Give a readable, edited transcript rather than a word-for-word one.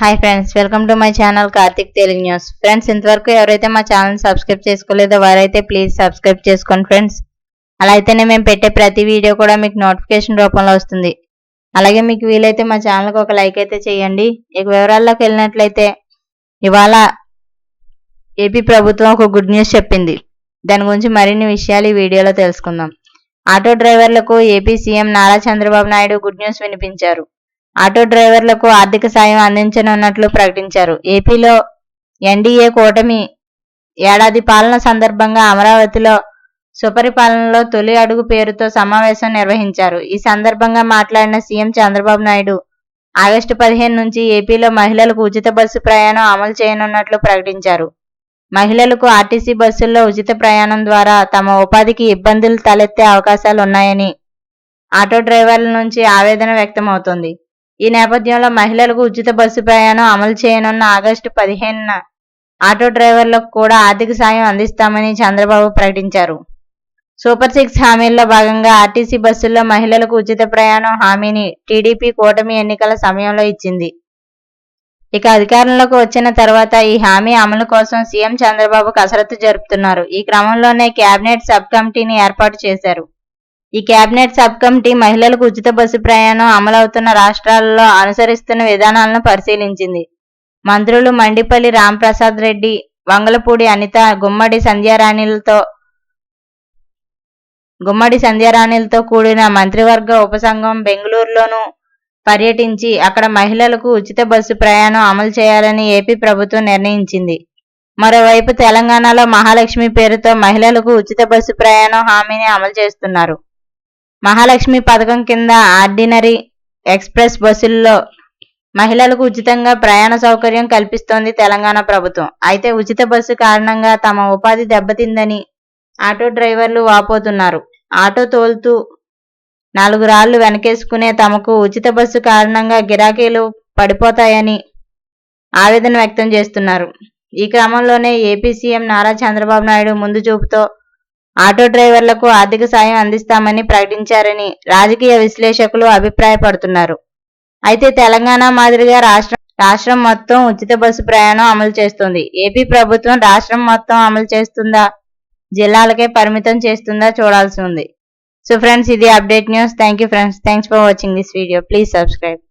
Hi friends, welcome to my channel Karthik Telugu news. Friends, ఇంతవరకు ఎవరైతే మా ఛానల్ సబ్స్క్రైబ్ చేసుకోలేదో వారైతే ప్లీజ్ సబ్స్క్రైబ్ చేసుకోండి ఫ్రెండ్స్. అలా అయితేనే మేము పెట్టే ప్రతి వీడియో కూడా మీకు నోటిఫికేషన్ రూపంలో వస్తుంది. అలాగే మీకు వీలైతే మా ఛానల్కి ఒక లైక్ అయితే చేయండి. ఇక వివరాల్లోకి వెళ్ళినట్లయితే ఇవాళ ఏపీ ప్రభుత్వం ఒక గుడ్ న్యూస్ చెప్పింది. దాని గురించి మరిన్ని విషయాలు ఈ వీడియోలో తెలుసుకుందాం. ఆటో డ్రైవర్లకు AP CM Nara Chandrababu Naidu good news వినిపించారు. ఆటో డ్రైవర్లకు ఆర్థిక సాయం అందించనున్నట్లు ప్రకటించారు. ఏపీలో ఎన్డీఏ కూటమి ఏడాది పాలన సందర్భంగా అమరావతిలో సుపరిపాలనలో తొలి అడుగు పేరుతో సమావేశం నిర్వహించారు. ఈ సందర్భంగా మాట్లాడిన సీఎం చంద్రబాబు నాయుడు ఆగస్టు 15 నుంచి ఏపీలో మహిళలకు ఉచిత బస్సు ప్రయాణం అమలు చేయనున్నట్లు ప్రకటించారు. మహిళలకు ఆర్టీసీ బస్సుల్లో ఉచిత ప్రయాణం ద్వారా తమ ఉపాధికి ఇబ్బందులు తలెత్తే అవకాశాలున్నాయని ఆటో డ్రైవర్ల నుంచి ఆవేదన వ్యక్తమవుతోంది. ఈ నేపథ్యంలో మహిళలకు ఉచిత బస్సు ప్రయాణం అమలు చేయనున్న ఆగస్టు 15న ఆటో డ్రైవర్లకు కూడా ఆర్థిక సాయం అందిస్తామని చంద్రబాబు ప్రకటించారు. సూపర్ 6 హామీల్లో భాగంగా ఆర్టీసీ బస్సుల్లో మహిళలకు ఉచిత ప్రయాణం హామీని టీడీపీ కూటమి ఎన్నికల సమయంలో ఇచ్చింది. ఇక అధికారంలోకి వచ్చిన తర్వాత ఈ హామీ అమలు కోసం సీఎం చంద్రబాబు కసరత్తు జరుపుతున్నారు. ఈ క్రమంలోనే కేబినెట్ సబ్ కమిటీని ఏర్పాటు చేశారు. ఈ కేబినెట్ సబ్ కమిటీ మహిళలకు ఉచిత బస్సు ప్రయాణం అమలవుతున్న రాష్ట్రాలలో అనుసరిస్తున్న విధానాలను పరిశీలించింది. మంత్రులు మండిపల్లి రాంప్రసాద్ రెడ్డి, వంగలపూడి అనిత, గుమ్మడి సంధ్యారాణిలతో కూడిన మంత్రివర్గ ఉపసంఘం బెంగళూరులోనూ పర్యటించి అక్కడ మహిళలకు ఉచిత బస్సు ప్రయాణం అమలు చేయాలని ఏపీ ప్రభుత్వం నిర్ణయించింది. మరోవైపు తెలంగాణలో మహాలక్ష్మి పేరుతో మహిళలకు ఉచిత బస్సు ప్రయాణం హామీని అమలు చేస్తున్నారు. మహాలక్ష్మి పథకం కింద ఆర్డినరీ, ఎక్స్ప్రెస్ బస్సుల్లో మహిళలకు ఉచితంగా ప్రయాణ సౌకర్యం కల్పిస్తోంది తెలంగాణ ప్రభుత్వం. అయితే ఉచిత బస్సు కారణంగా తమ ఉపాధి దెబ్బతిందని ఆటో డ్రైవర్లు వాపోతున్నారు. ఆటో తోలుతూ 4 రాళ్లు వెనకేసుకునే తమకు ఉచిత బస్సు కారణంగా గిరాకీలు పడిపోతాయని ఆవేదన వ్యక్తం చేస్తున్నారు. ఈ క్రమంలోనే ఏపీ సీఎం నారా చంద్రబాబు నాయుడు ముందు చూపుతో ఆటో డ్రైవర్లకు ఆర్థిక సాయం అందిస్తామని ప్రకటించారని రాజకీయ విశ్లేషకులు అభిప్రాయపడుతున్నారు. అయితే తెలంగాణ మాదిరిగా రాష్ట్రం మొత్తం ఉచిత బస్సు ప్రయాణం అమలు చేస్తోంది. ఏపీ ప్రభుత్వం రాష్ట్రం మొత్తం అమలు చేస్తుందా, జిల్లాలకే పరిమితం చేస్తుందా చూడాల్సి ఉంది. సో ఫ్రెండ్స్, ఇది update news. Thank you friends. Thanks for watching this video. Please subscribe.